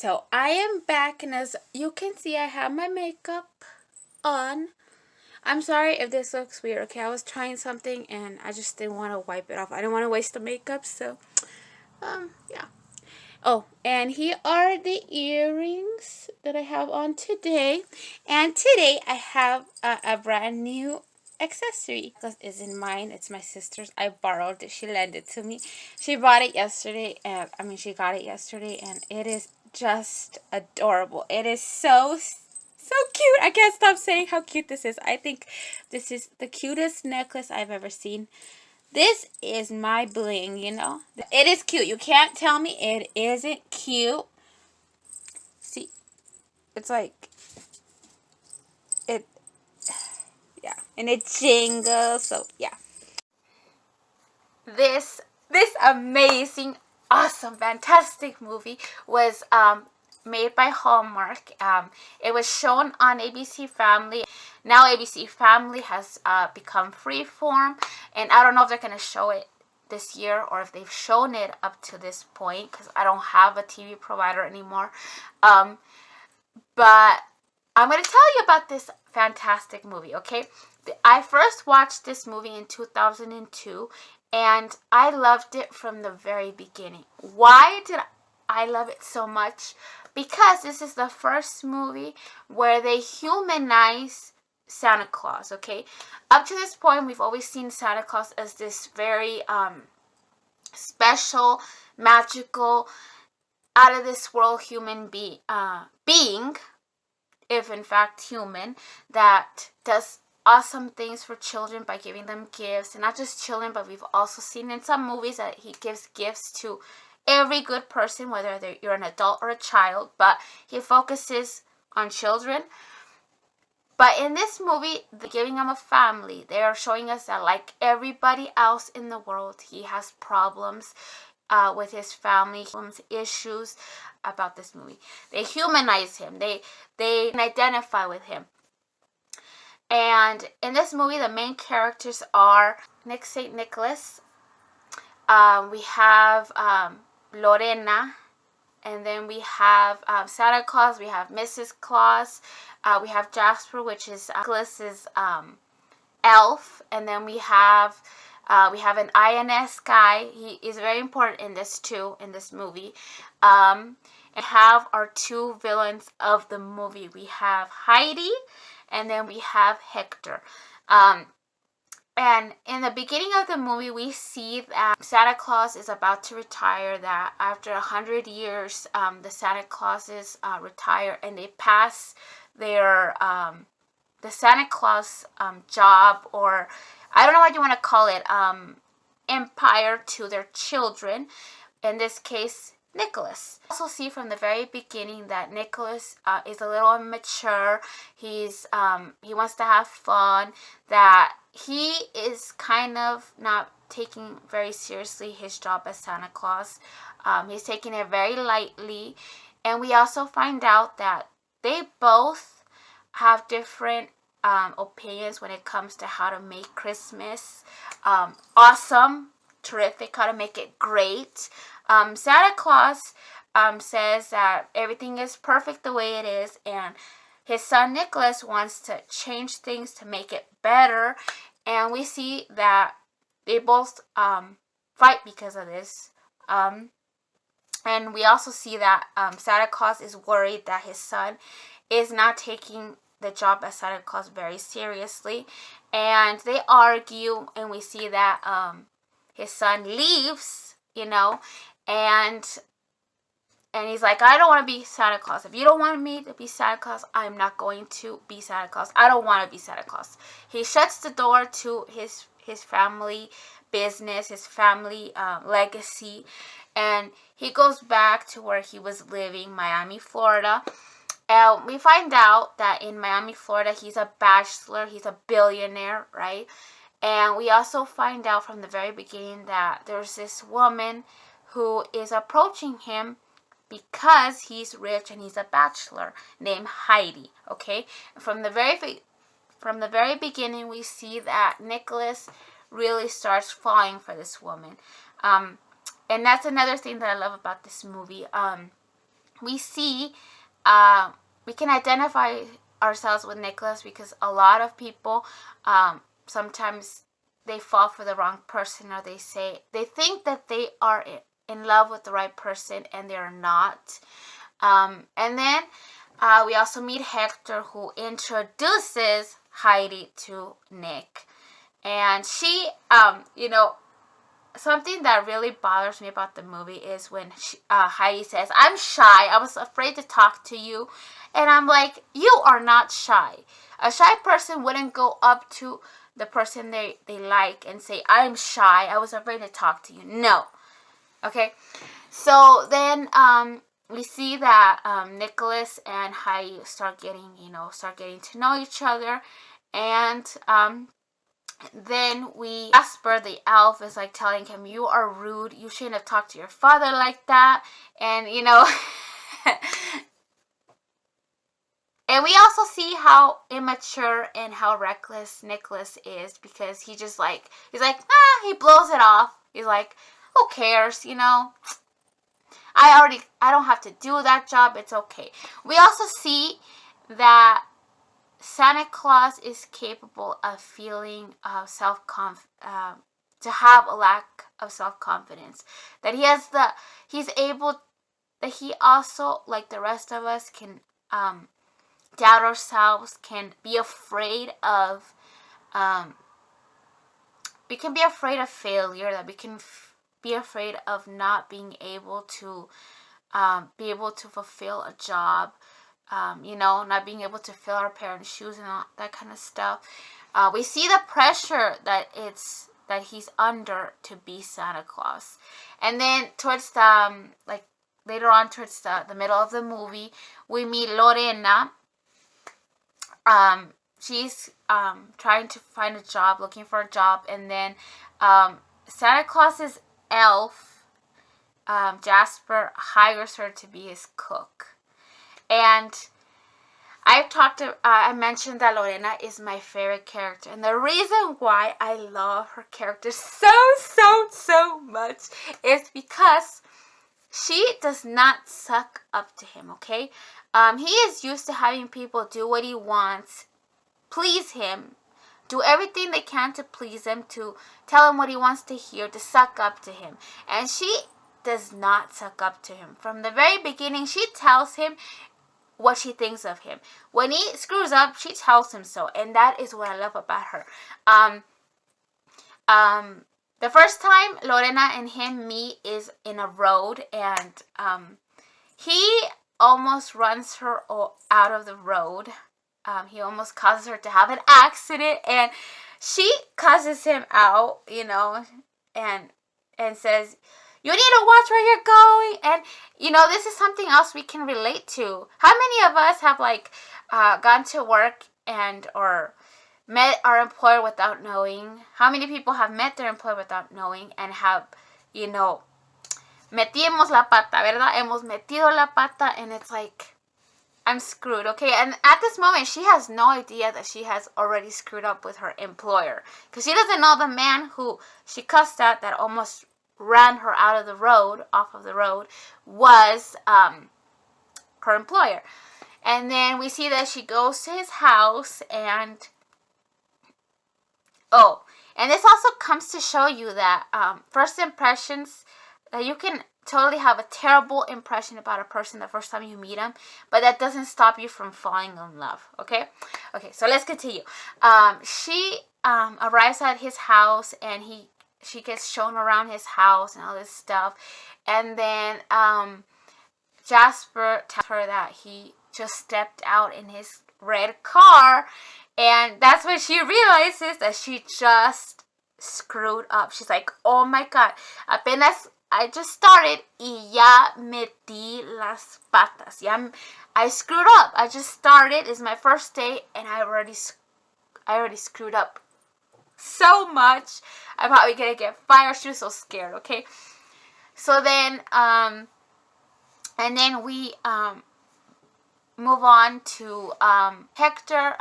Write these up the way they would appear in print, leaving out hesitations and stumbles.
so I am back, and as you can see, I have my makeup on. I'm sorry if this looks weird, okay? I was trying something, and I just didn't want to wipe it off. I didn't want to waste the makeup, so, yeah. Oh, and here are the earrings that I have on today. And today, I have a brand new accessory. Because it isn't mine, it's my sister's. I borrowed it. She lent it to me. She bought it yesterday, and she got it yesterday, and it is just adorable. It is so cute. I can't stop saying how cute this is. I think this is the cutest necklace I've ever seen. This is my bling, you know. It is cute. You can't tell me it isn't cute. See, it's like, it, yeah. And it jingles, so yeah. This amazing, awesome, fantastic movie was made by Hallmark. It was shown on ABC Family. Now ABC Family has become Freeform, and I don't know if they're going to show it this year or if they've shown it up to this point, because I don't have a TV provider anymore. But I'm going to tell you about this fantastic movie, okay? I first watched this movie in 2002, and I loved it from the very beginning. Why did I love it so much? Because this is the first movie where they humanize Santa Claus, okay? Up to this point, we've always seen Santa Claus as this very special, magical, out of this world human being, if in fact human, that does awesome things for children by giving them gifts. And not just children, but we've also seen in some movies that he gives gifts to every good person, whether you're an adult or a child, but he focuses on children. But in this movie, they're giving him a family. They are showing us that, like everybody else in the world, he has problems with his family, issues about this movie. They humanize him. They identify with him. And in this movie, the main characters are Nick St. Nicholas. We have Lorena. And then we have Santa Claus. We have Mrs. Claus. We have Jasper, which is Nicholas's elf. And then we have an INS guy. He is very important in this too, in this movie. And have our two villains of the movie. We have Heidi, and then we have Hector. And in the beginning of the movie, we see that Santa Claus is about to retire, that after 100 years, the Santa Clauses retire, and they pass their, the Santa Claus job, or I don't know what you want to call it, empire, to their children. In this case, Nicholas. We also see from the very beginning that Nicholas is a little immature. He wants to have fun, that he is kind of not taking very seriously his job as Santa Claus. He's taking it very lightly. And we also find out that they both have different opinions when it comes to how to make Christmas awesome, terrific, how to make it great. Santa Claus says that everything is perfect the way it is, and his son Nicholas wants to change things to make it better, and we see that they both fight because of this. And we also see that Santa Claus is worried that his son is not taking the job as Santa Claus very seriously, and they argue, and we see that his son leaves, you know, and he's like, I don't want to be Santa Claus. If you don't want me to be Santa Claus, I'm not going to be Santa Claus. I don't want to be Santa Claus. He shuts the door to his family business, his family legacy, and he goes back to where he was living, Miami, Florida. And we find out that in Miami, Florida, he's a bachelor. He's a billionaire, right? And we also find out from the very beginning that there's this woman who is approaching him because he's rich and he's a bachelor, named Heidi, okay? From the very beginning, we see that Nicholas really starts falling for this woman. And that's another thing that I love about this movie. we see, we can identify ourselves with Nicholas, because a lot of people, sometimes they fall for the wrong person, or they think that they are in love with the right person and they're not. And then we also meet Hector, who introduces Heidi to Nick. And she, something that really bothers me about the movie is when Heidi says, "I'm shy. I was afraid to talk to you." And I'm like, you are not shy. A shy person wouldn't go up to the person they like and say, "I'm shy. I was afraid to talk to you." No. Okay? So then we see that Nicholas and Heidi start getting to know each other. And then Jasper the elf is like telling him, "You are rude. You shouldn't have talked to your father like that." And and we also see how immature and how reckless Nicholas is, because he's like, he blows it off. He's like, who cares, I don't have to do that job. It's okay. We also see that Santa Claus is capable of feeling to have a lack of self-confidence. That he also, like the rest of us, can doubt ourselves, can be afraid of, we can be afraid of failure, that we can be afraid of not being able to fulfill a job, not being able to fill our parents' shoes and all that kind of stuff. We see the pressure that he's under to be Santa Claus. And then towards later on, towards the middle of the movie, we meet Lorena. She's trying to find a job, looking for a job, and then Santa Claus's elf, Jasper, hires her to be his cook. And I mentioned that Lorena is my favorite character, and the reason why I love her character so much is because she does not suck up to him, okay? He is used to having people do what he wants, please him, do everything they can to please him, to tell him what he wants to hear, to suck up to him. And she does not suck up to him. From the very beginning, she tells him what she thinks of him. When he screws up, she tells him so, and that is what I love about her. The first time Lorena and him meet is in a road, and he almost runs her out of the road. He almost causes her to have an accident, and she cusses him out, and says, "You need to watch where you're going." And this is something else we can relate to. How many of us have gone to work or met our employer without knowing? How many people have met their employer without knowing and have, metimos la pata, ¿verdad? Hemos metido la pata, and it's like, I'm screwed, okay? And at this moment, she has no idea that she has already screwed up with her employer, because she doesn't know the man who she cussed at, that almost ran her off of the road, was her employer. And then we see that she goes to his house, and this also comes to show you that first impressions, that you can totally have a terrible impression about a person the first time you meet them, but that doesn't stop you from falling in love, okay? Okay, so let's continue. She arrives at his house, and she gets shown around his house and all this stuff. And then Jasper tells her that he just stepped out in his red car, and that's when she realizes that she just screwed up. She's like, oh my god, apenas I just started y ya metí las patas. I screwed up. I just started. It's my first day, and I already screwed up so much. I'm probably gonna get fired. She was so scared, okay? So then, and then we move on to Hector.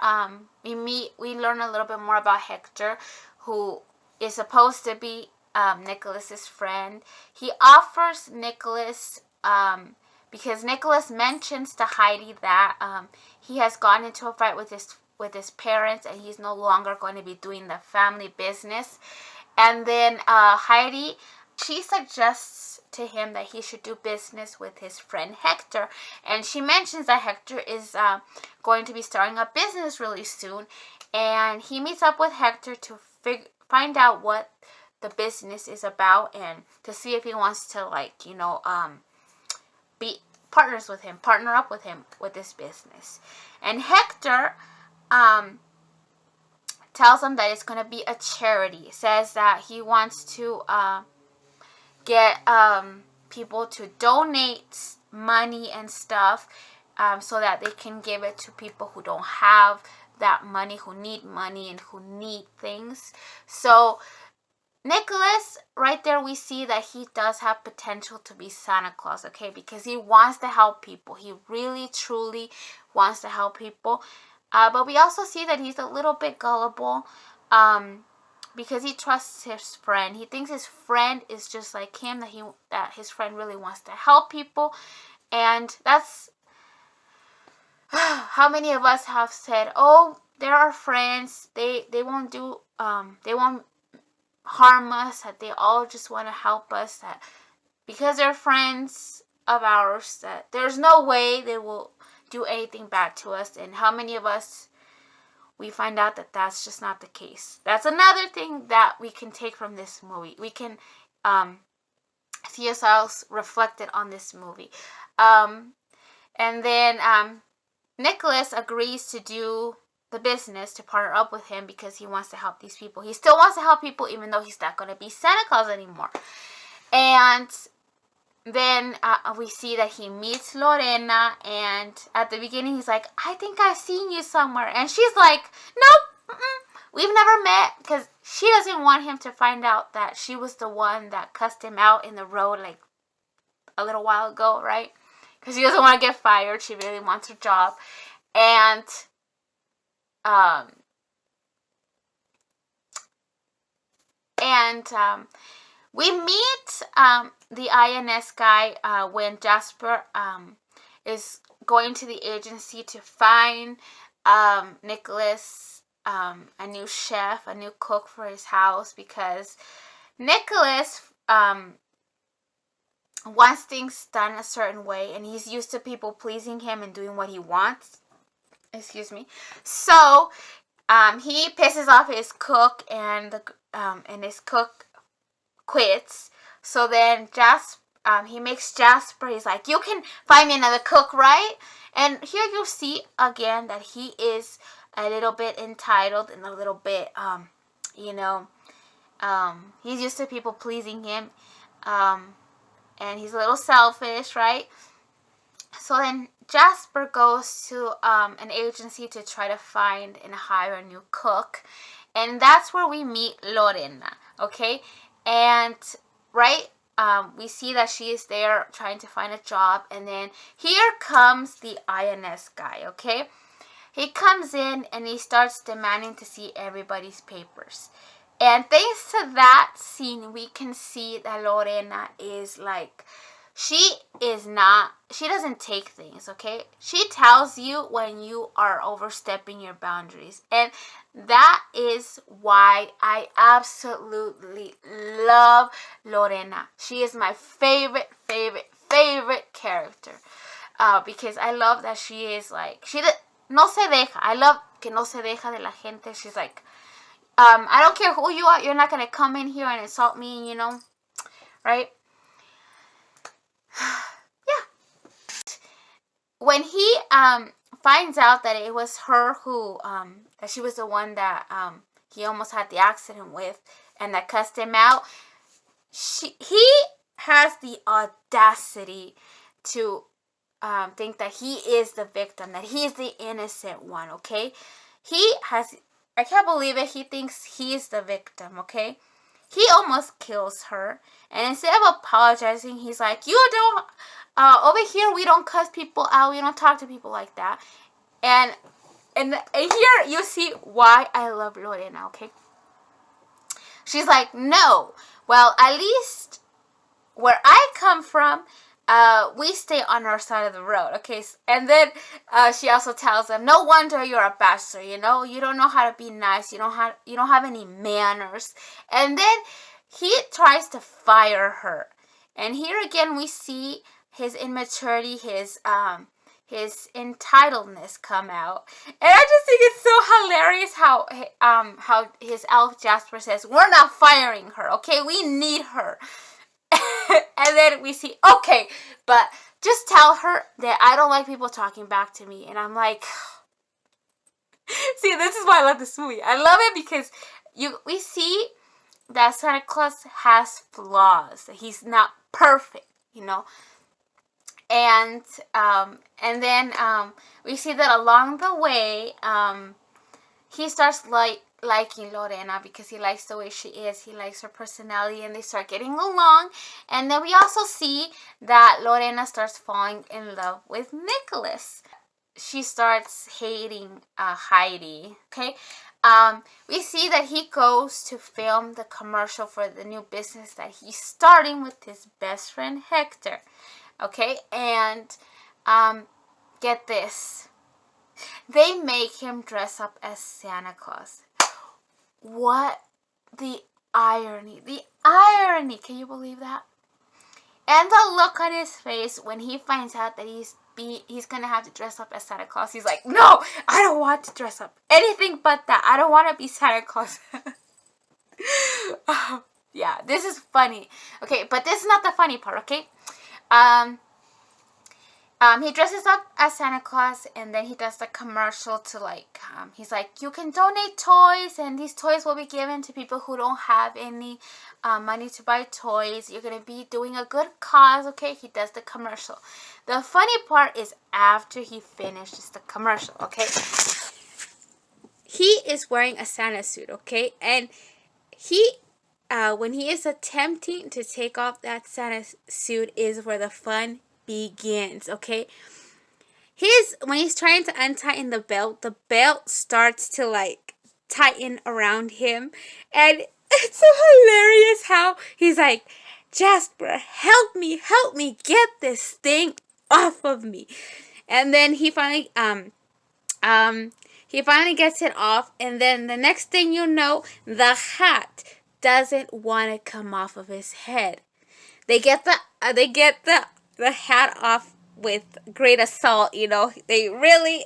We learn a little bit more about Hector, who is supposed to be Nicholas's friend. He offers Nicholas because Nicholas mentions to Heidi that he has gone into a fight with his parents, and he's no longer going to be doing the family business. And then Heidi, she suggests to him that he should do business with his friend Hector, and she mentions that Hector is going to be starting a business really soon, and he meets up with Hector to find out what the business is about, and to see if he wants to, like, be partner up with him with this business. And Hector tells him that it's going to be a charity. Says that he wants to get people to donate money and stuff, so that they can give it to people who don't have that money, who need money and who need things. So Nicholas, right there, we see that he does have potential to be Santa Claus, okay? Because he wants to help people. He really, truly wants to help people. But we also see that he's a little bit gullible, because he trusts his friend. He thinks his friend is just like him, that his friend really wants to help people. And that's how many of us have said, oh, they're our friends. They won't do, they won't harm us, that they all just want to help us, that because they're friends of ours, that there's no way they will do anything bad to us. And how many of us, we find out that that's just not the case. That's another thing that we can take from this movie. We can see ourselves reflected on this movie. And then Nicholas agrees to do the business, to partner up with him, because he wants to help these people. He still wants to help people, even though he's not going to be Santa Claus anymore. And then we see that he meets Lorena, and at the beginning he's like, I think I've seen you somewhere. And she's like, nope, we've never met, because she doesn't want him to find out that she was the one that cussed him out in the road like a little while ago, right? Because she doesn't want to get fired. She really wants her job. And we meet the INS guy when Jasper is going to the agency to find Nicholas a new chef, a new cook for his house, because Nicholas wants things done a certain way, and he's used to people pleasing him and doing what he wants. Excuse me. So he pisses off his cook, and his cook quits. So then he makes Jasper, he's like, you can find me another cook, right? And here you see again that he is a little bit entitled and a little bit he's used to people pleasing him, and he's a little selfish, right? So then Jasper goes to an agency to try to find and hire a new cook. And that's where we meet Lorena, okay? And, right, we see that she is there trying to find a job. And then here comes the INS guy, okay? He comes in and he starts demanding to see everybody's papers. And thanks to that scene, we can see that Lorena is like, she doesn't take things, okay? She tells you when you are overstepping your boundaries. And that is why I absolutely love Lorena. She is my favorite character. Because I love that she is like, no se deja. I love que no se deja de la gente. She's like, I don't care who you are. You're not going to come in here and insult me, right? Yeah. When he finds out that it was her who, that she was the one that he almost had the accident with and that cussed him out, he has the audacity to think that he is the victim, that he is the innocent one, okay? I can't believe it, he thinks he's the victim, okay? He almost kills her, and instead of apologizing, he's like, you don't, over here we don't cuss people out, we don't talk to people like that. And here you see why I love Lorena, okay? She's like, no, well, at least where I come from, we stay on our side of the road, okay? And then she also tells them, no wonder you're a bachelor, you know? You don't know how to be nice. You don't have any manners. And then he tries to fire her. And here again we see his immaturity, his entitledness come out. And I just think it's so hilarious how his elf Jasper says, we're not firing her, okay? We need her. And then we see, okay, but just tell her that I don't like people talking back to me. And I'm like, see, this is why I love this movie. I love it because we see that Santa Claus has flaws. He's not perfect, you know. And then we see that along the way, he starts liking Lorena because he likes the way she is. He likes her personality, and they start getting along. And then we also see that Lorena starts falling in love with Nicholas. She starts hating Heidi. Okay. We see that he goes to film the commercial for the new business that he's starting with his best friend Hector. Okay, and get this. They make him dress up as Santa Claus. What the irony. The irony. Can you believe that? And the look on his face when he finds out that he's going to have to dress up as Santa Claus. He's like, no, I don't want to dress up. Anything but that. I don't want to be Santa Claus. Yeah, this is funny. Okay, but this is not the funny part, okay? He dresses up as Santa Claus, and then he does the commercial to he's like, you can donate toys, and these toys will be given to people who don't have any money to buy toys. You're going to be doing a good cause, okay? He does the commercial. The funny part is after he finishes the commercial, okay? He is wearing a Santa suit, okay? And when he is attempting to take off that Santa suit is where the fun begins, okay? When he's trying to untighten the belt starts to tighten around him, and it's so hilarious how he's like, Jasper, help me get this thing off of me. And then he finally gets it off, and then the next thing you know, the hat doesn't want to come off of his head. They get the hat off with great assault, you know. They're really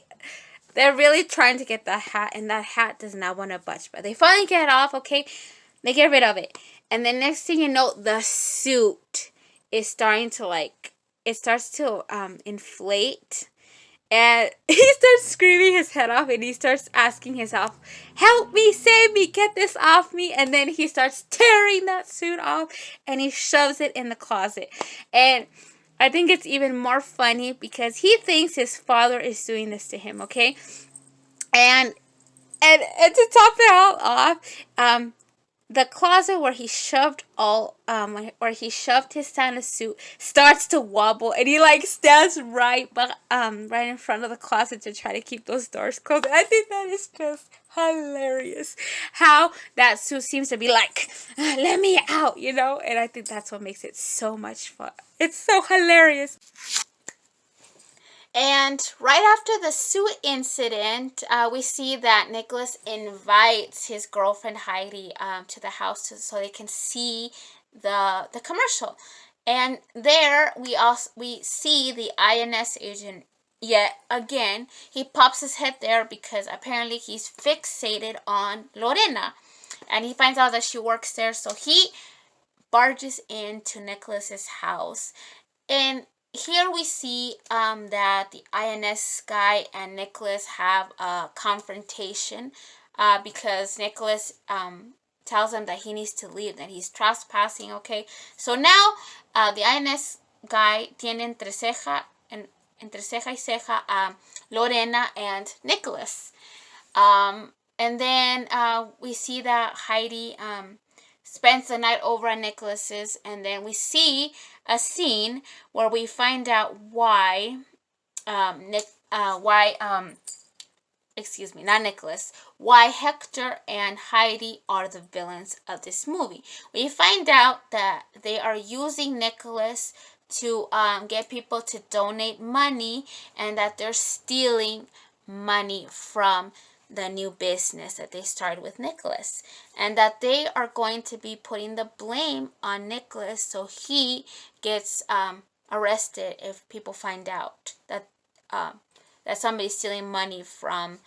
trying to get the hat, and that hat does not want to budge. But they finally get it off, okay? They get rid of it. And the next thing you know, the suit is starting to inflate. And he starts screaming his head off, and he starts asking himself, help me, save me, get this off me. And then he starts tearing that suit off, and he shoves it in the closet. And I think it's even more funny because he thinks his father is doing this to him, okay? And to top it all off, the closet where he shoved his Santa suit starts to wobble, and he stands right in front of the closet to try to keep those doors closed. And I think that is just hilarious. How that suit seems to be like, let me out, you know? And I think that's what makes it so much fun. It's so hilarious. And right after the suit incident, we see that Nicholas invites his girlfriend Heidi to the house so they can see the commercial. And there we see the INS agent yet again. He pops his head there because apparently he's fixated on Lorena, and he finds out that she works there. So he barges into Nicholas's house, and here we see that the INS guy and Nicholas have a confrontation because Nicholas tells him that he needs to leave, that he's trespassing, okay? So now the INS guy tiene entre ceja y ceja Lorena and Nicholas. And then we see that Heidi spends the night over at Nicholas's, and then we see a scene where we find out why why Hector and Heidi are the villains of this movie. We find out that they are using Nicholas to get people to donate money, and that they're stealing money from the new business that they started with Nicholas, and that they are going to be putting the blame on Nicholas so he gets arrested if people find out that that somebody's stealing money from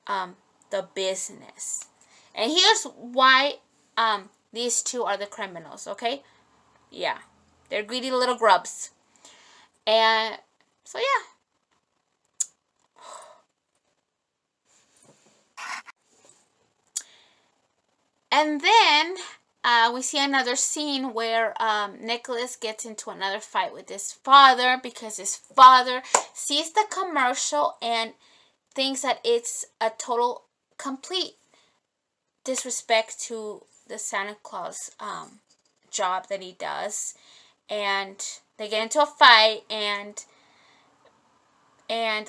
the business. And here's why these two are the criminals, okay? Yeah, they're greedy little grubs. And so yeah. And then we see another scene where Nicholas gets into another fight with his father because his father sees the commercial and thinks that it's a total, complete disrespect to the Santa Claus job that he does. And they get into a fight, and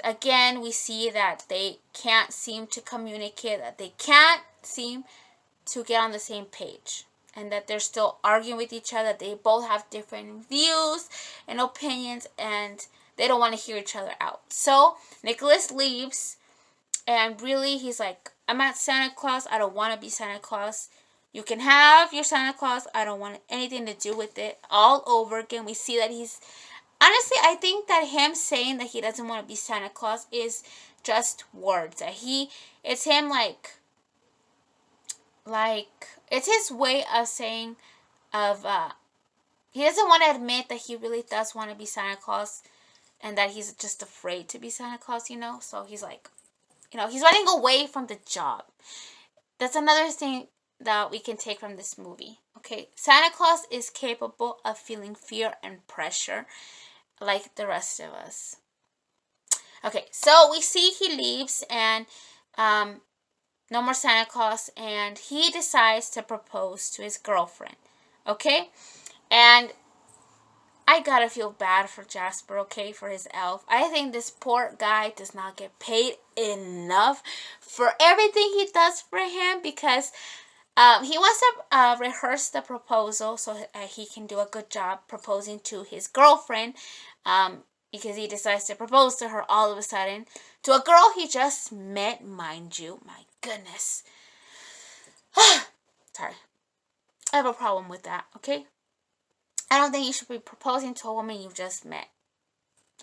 again we see that they can't seem to communicate, that they can't seem to get on the same page, and that they're still arguing with each other. They both have different views and opinions, and they don't want to hear each other out. So Nicholas leaves, and really he's like, I'm not Santa Claus. I don't want to be Santa Claus. You can have your Santa Claus. I don't want anything to do with it. All over again. We see that he's, honestly, I think that him saying that he doesn't want to be Santa Claus is just words. That it's him like it's his way of saying he doesn't want to admit that he really does want to be Santa Claus, and that he's just afraid to be Santa Claus, so he's like, he's running away from the job. That's another thing that we can take from this movie. Okay, Santa Claus is capable of feeling fear and pressure like the rest of us. Okay, so we see he leaves, and no more Santa Claus, and he decides to propose to his girlfriend. Okay? And I gotta feel bad for Jasper, okay, for his elf. I think this poor guy does not get paid enough for everything he does for him, because he wants to rehearse the proposal so he can do a good job proposing to his girlfriend, because he decides to propose to her all of a sudden, to a girl he just met, mind you. My goodness. Sorry. I have a problem with that, okay? I don't think you should be proposing to a woman you just met.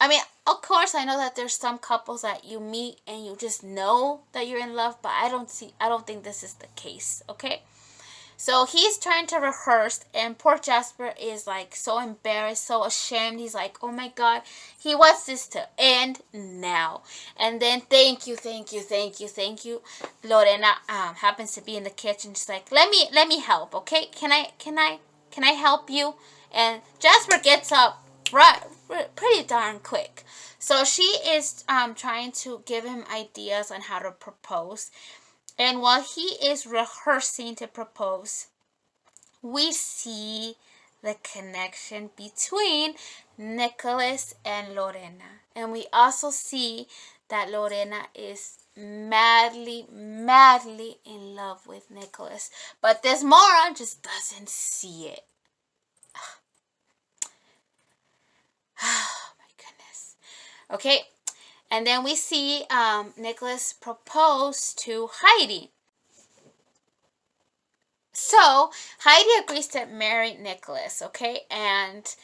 I mean, of course, I know that there's some couples that you meet and you just know that you're in love, but I don't think this is the case, okay? So he's trying to rehearse, and poor Jasper is like so embarrassed, so ashamed. He's like, oh my God, he wants this to end now. And then thank you. Lorena happens to be in the kitchen. She's like, let me help, okay? Can I help you? And Jasper gets up pretty darn quick. So she is trying to give him ideas on how to propose. And while he is rehearsing to propose, we see the connection between Nicholas and Lorena. And we also see that Lorena is madly in love with Nicholas. But this moron just doesn't see it. Oh my goodness. Okay. And then we see Nicholas propose to Heidi. So Heidi agrees to marry Nicholas, okay? And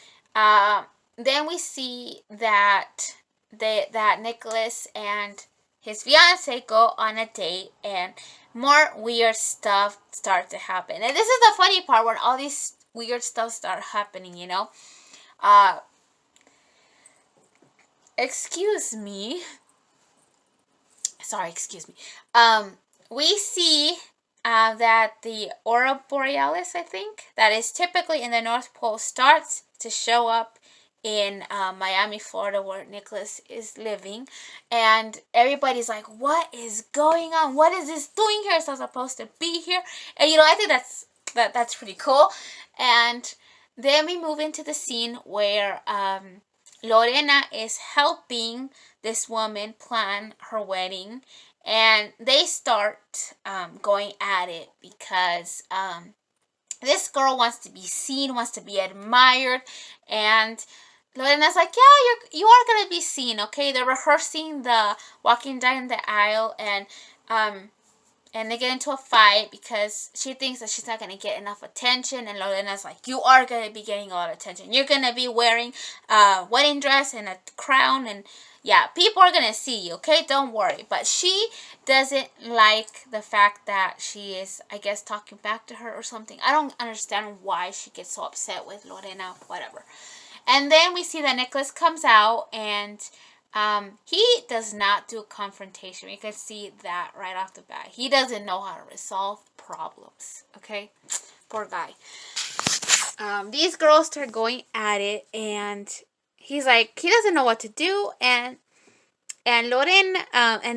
then we see that that Nicholas and his fiance go on a date, and more weird stuff starts to happen. And this is the funny part, when all these weird stuff start happening, excuse me. We see that the Aurora Borealis, I think, that is typically in the North Pole, starts to show up in Miami, Florida, where Nicholas is living. And everybody's like, what is going on? What is this doing here? It's not supposed to be here. And, I think that's pretty cool. And then we move into the scene where Lorena is helping this woman plan her wedding, and they start going at it because this girl wants to be seen, wants to be admired, and Lorena's like, yeah, you are gonna be seen, okay? They're rehearsing the walking down the aisle, and they get into a fight because she thinks that she's not going to get enough attention, and Lorena's like, you are going to be getting a lot of attention. You're going to be wearing a wedding dress and a crown, and yeah, people are going to see you, okay? Don't worry. But she doesn't like the fact that she is, I guess, talking back to her or something. I don't understand why she gets so upset with Lorena, whatever. And then we see that Nicholas comes out, and he does not do confrontation. We can see that right off the bat. He doesn't know how to resolve problems. Okay, poor guy. These girls start going at it, and he's like, he doesn't know what to do, and and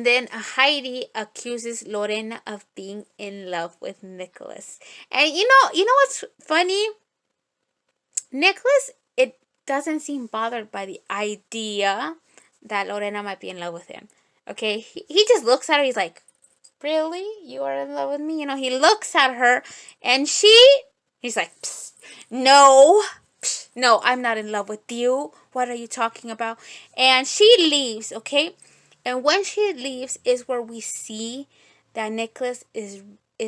then Heidi accuses Lorena of being in love with Nicholas. And you know what's funny? Nicholas, it doesn't seem bothered by the idea that Lorena might be in love with him. Okay, he just looks at her. He's like, really? You are in love with me? He looks at her, and he's like, psst, no, psst, no, I'm not in love with you. What are you talking about? And she leaves, okay? And when she leaves is where we see that Nicholas is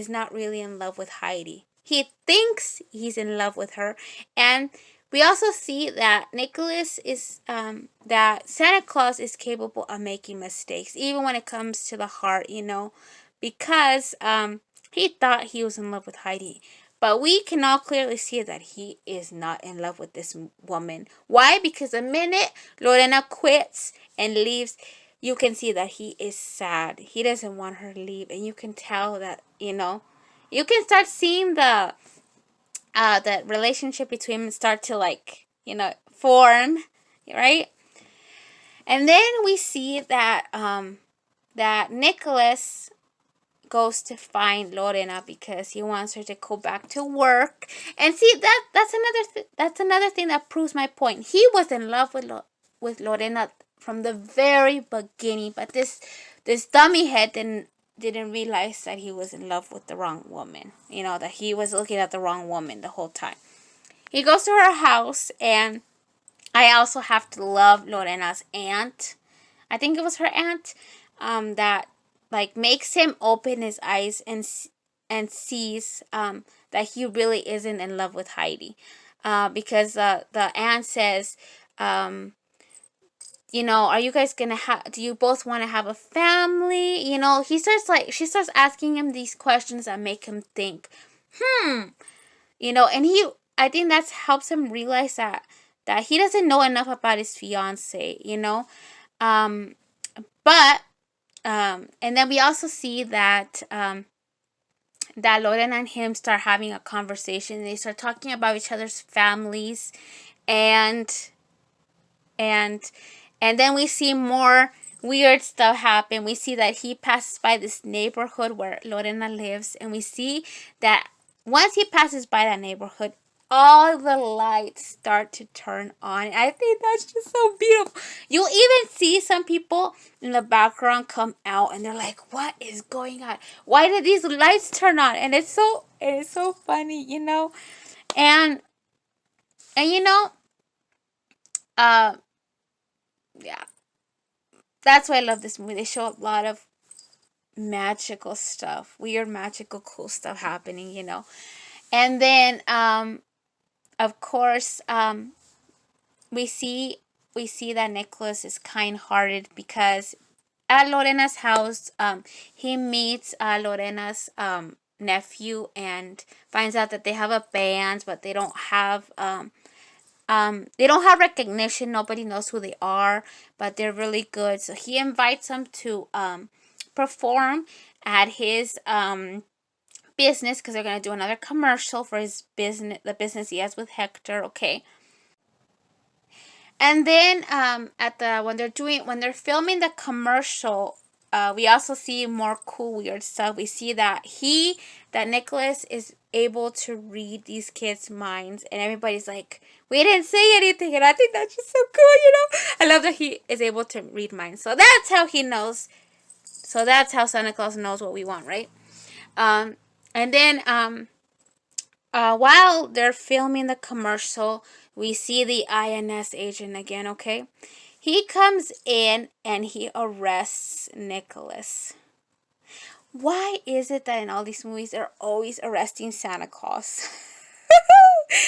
not really in love with Heidi. He thinks he's in love with her, and we also see that Nicholas is that Santa Claus is capable of making mistakes, even when it comes to the heart, because he thought he was in love with Heidi. But we can all clearly see that he is not in love with this woman. Why? Because the minute Lorena quits and leaves, you can see that he is sad. He doesn't want her to leave, and you can tell that, you can start seeing the relationship between them start to, like, form, right? And then we see that Nicholas goes to find Lorena because he wants her to go back to work. And see, that's another thing that proves my point. He was in love with Lorena from the very beginning, but this dummy head didn't realize that he was in love with the wrong woman. That he was looking at the wrong woman the whole time. He goes to her house, and I also have to love Lorena's aunt. I think it was her aunt, that, like, makes him open his eyes and sees that he really isn't in love with Heidi, because the aunt says, are you guys gonna do you both want to have a family? She starts asking him these questions that make him think, and I think that helps him realize that he doesn't know enough about his fiance, um, but and then we also see that Lorena and him start having a conversation. They start talking about each other's families, and and and then we see more weird stuff happen. We see that he passes by this neighborhood where Lorena lives, and we see that once he passes by that neighborhood, all the lights start to turn on. I think that's just so beautiful. You'll even see some people in the background come out, and they're like, what is going on? Why did these lights turn on? And it's so funny, and and uh yeah, that's why I love this movie. They show a lot of magical stuff, weird, magical, cool stuff happening, And then, of course, we see that Nicholas is kind-hearted because at Lorena's house, he meets Lorena's nephew and finds out that they have a band, but they don't have recognition. Nobody knows who they are, but they're really good. So he invites them to perform at his business because they're gonna do another commercial for his business, the business he has with Hector. Okay. And then when they're filming the commercial, we also see more cool weird stuff. We see that Nicholas is able to read these kids' minds, and everybody's like, we didn't say anything, and I think that's just so cool. I love that he is able to read minds. So that's how he knows. So that's how Santa Claus knows what we want, right? And then while they're filming the commercial, we see the INS agent again, okay? He comes in and he arrests Nicholas. Why is it that in all these movies they're always arresting Santa Claus?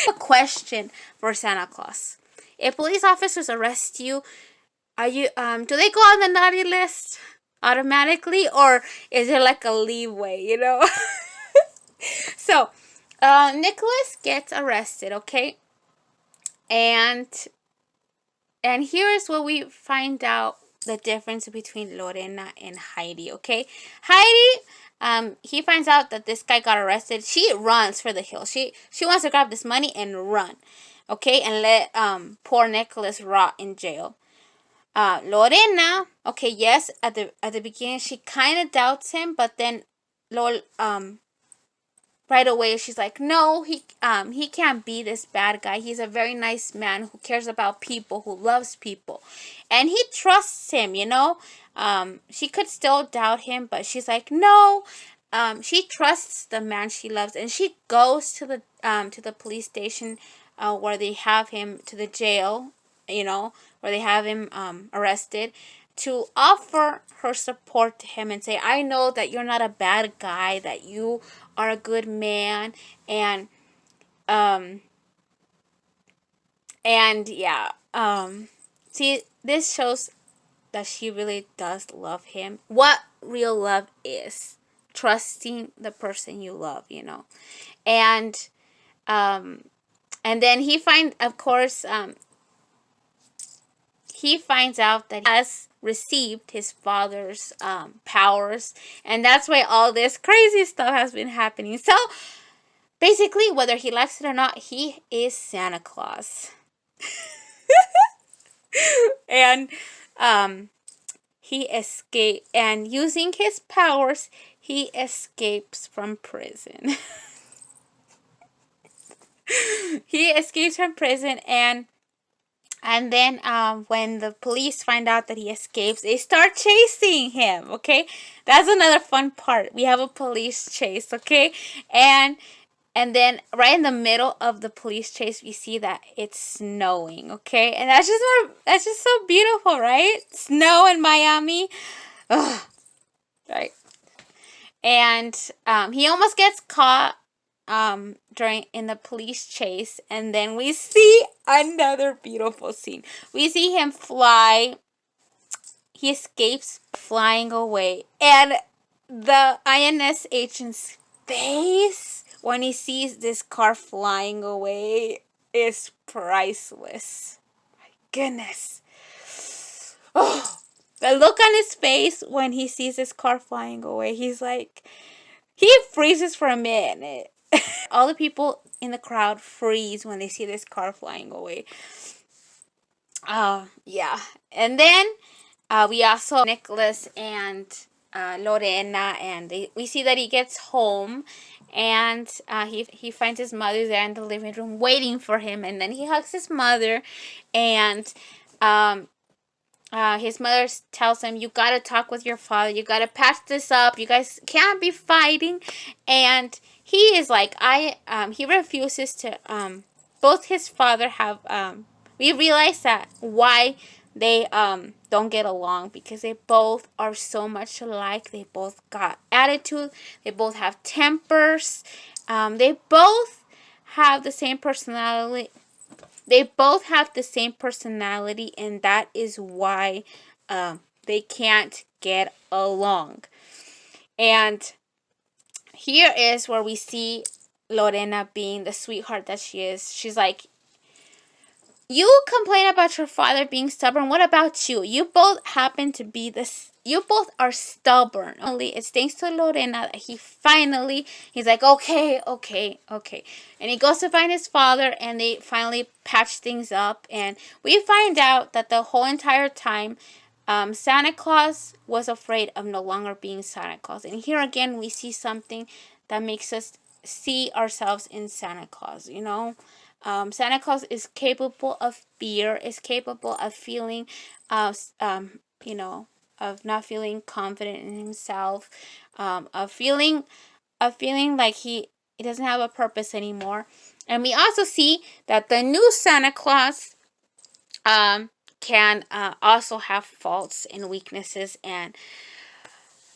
A question for Santa Claus. If police officers arrest you, are you do they go on the naughty list automatically, or is there like a leeway, you know? So, Nicholas gets arrested, okay? And here is where we find out the difference between Lorena and Heidi, okay? Heidi, he finds out that this guy got arrested. She runs for the hills. She wants to grab this money and run, okay? And let poor Nicholas rot in jail. Lorena, okay, yes, at the beginning she kind of doubts him, but then right away she's like, no, he can't be this bad guy. He's a very nice man who cares about people, who loves people, and he trusts him, you know. She could still doubt him, but she's like, no. She trusts the man she loves, and she goes to the police station, where they have him, to the jail, you know, where they have him arrested, to offer her support to him and say, I know that you're not a bad guy, that you are a good man, and yeah, see, this shows that she really does love him. What real love is: trusting the person you love, you know. And then he finds out that he has received his father's powers, and that's why all this crazy stuff has been happening. So basically, whether he likes it or not, he is Santa Claus. And he escaped, and using his powers, he escapes from prison. He escapes from prison, and then when the police find out that he escapes, they start chasing him, okay? That's another fun part. We have a police chase, okay? And then right in the middle of the police chase, we see that it's snowing, okay? And that's just so beautiful, right? Snow in Miami. Ugh. Right. And he almost gets caught in the police chase, and then we see another beautiful scene. We see him fly. He escapes flying away, and the INS agent's face when he sees this car flying away is priceless. My goodness. Oh, the look on his face when he sees this car flying away, he's like, he freezes for a minute. All the people in the crowd freeze when they see this car flying away. Yeah. And then we also Nicholas and Lorena, and we see that he gets home, and he finds his mother there in the living room waiting for him, and then he hugs his mother, and his mother tells him, you gotta talk with your father, you gotta patch this up, you guys can't be fighting. And he is like, he refuses to, both his father have, we realize that why they don't get along, because they both are so much alike. They both got attitude, they both have tempers, they both have the same personality. And that is why they can't get along. And here is where we see Lorena being the sweetheart that she is. She's like, you complain about your father being stubborn. What about you? You both happen to be this. You both are stubborn. Only it's thanks to Lorena that he's like, okay. And he goes to find his father, and they finally patch things up. And we find out that the whole entire time, Santa Claus was afraid of no longer being Santa Claus. And here again, we see something that makes us see ourselves in Santa Claus, you know. Santa Claus is capable of fear, is capable of feeling, of not feeling confident in himself, of feeling like he It doesn't have a purpose anymore. And we also see that the new Santa Claus can also have faults and weaknesses, and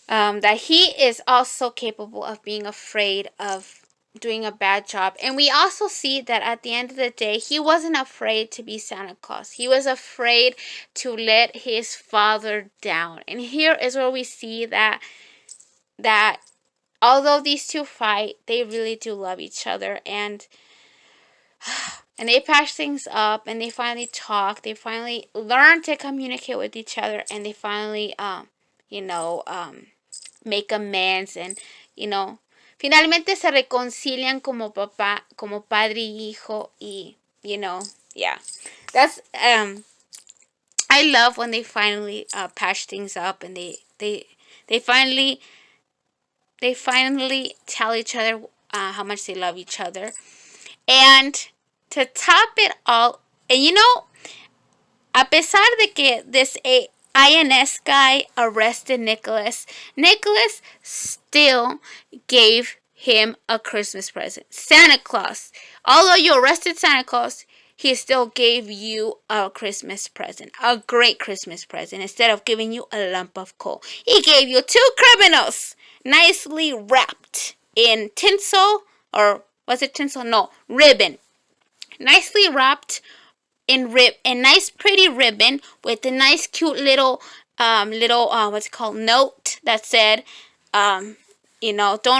that he is also capable of being afraid of doing a bad job. And we also see that at the end of the day, he wasn't afraid to be Santa Claus. He was afraid to let his father down. And here is where we see that although these two fight, they really do love each other, and they patch things up, and they finally talk. They finally learn to communicate with each other, and they finally make amends, and finalmente se reconcilian como papá, como padre y hijo, y yeah, that's I love when they finally patch things up, and they finally tell each other how much they love each other. And to top it all, and a pesar de que this INS guy arrested Nicholas still gave him a Christmas present. Santa Claus, although you arrested Santa Claus, he still gave you a Christmas present, a great Christmas present, instead of giving you a lump of coal. He gave you 2 criminals, nicely wrapped in tinsel, or was it tinsel? No, ribbon. Nicely wrapped in nice pretty ribbon, with a nice cute little what's it called, note that said don't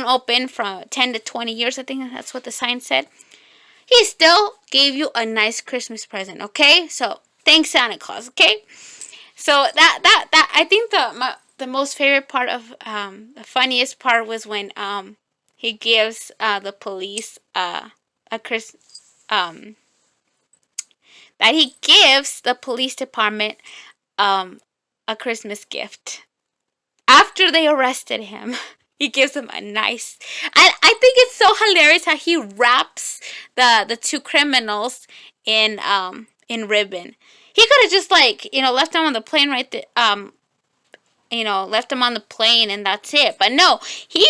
open from 10 to 20 years. I think that's what the sign said. He still gave you a nice Christmas present, okay? So thanks, Santa Claus, okay? So that I think the most favorite part of the funniest part was when he gives the police that he gives the police department a Christmas gift after they arrested him. He gives them a nice. I think it's so hilarious how he wraps the 2 criminals in ribbon. He could have just left them on the plane right there. Left them on the plane and that's it. But no, he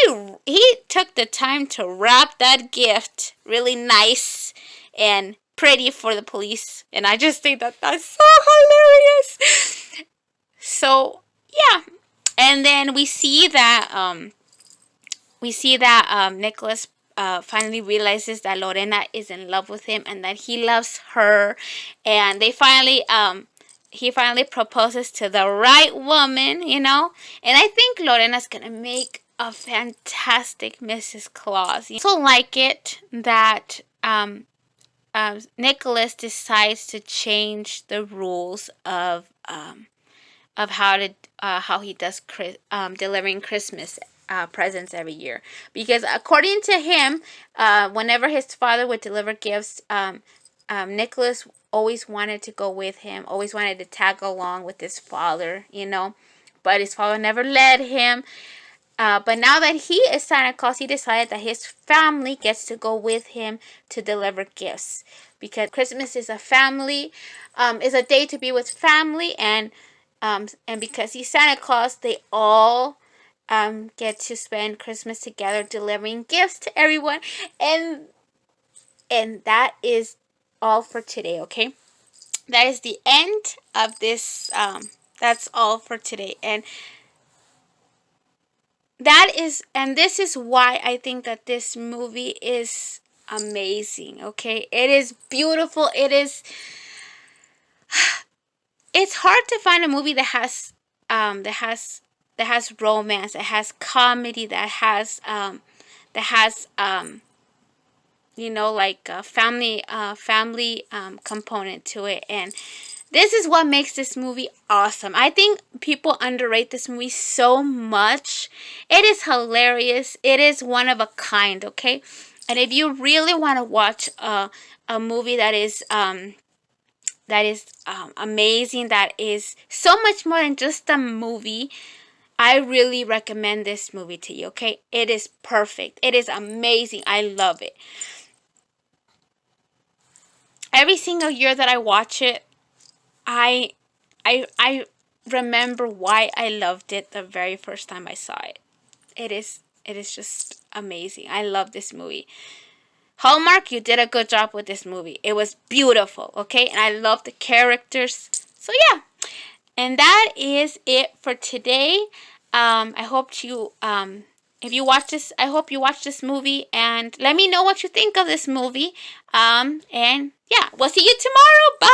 took the time to wrap that gift really nice and pretty for the police, and I just think that that's so hilarious. So yeah, and then we see that Nicholas finally realizes that Lorena is in love with him, and that he loves her, and he finally proposes to the right woman, and I think Lorena's gonna make a fantastic Mrs. Claus. I also like it that Nicholas decides to change the rules of how he does delivering Christmas presents every year, because according to him, whenever his father would deliver gifts, Nicholas always wanted to go with him, always wanted to tag along with his father, but his father never let him. But now that he is Santa Claus, he decided that his family gets to go with him to deliver gifts, because Christmas is a day to be with family, and because he's Santa Claus, they all get to spend Christmas together delivering gifts to everyone, and that is all for today. Okay, that is the end of this. That's all for today, and this is why I think that this movie is amazing. Okay, it is beautiful. It's hard to find a movie that has romance, that has comedy, that has like a family component to it, and this is what makes this movie awesome. I think people underrate this movie so much. It is hilarious. It is one of a kind, okay? And if you really want to watch a movie that is amazing, that is so much more than just a movie, I really recommend this movie to you, okay? It is perfect. It is amazing. I love it. Every single year that I watch it, I remember why I loved it the very first time I saw it. It is it is just amazing. I love this movie. Hallmark, you did a good job with this movie. It was beautiful, okay? And I love the characters. So yeah. And that is it for today. I hope you if you watch this, I hope you watch this movie and let me know what you think of this movie. And yeah, we'll see you tomorrow. Bye.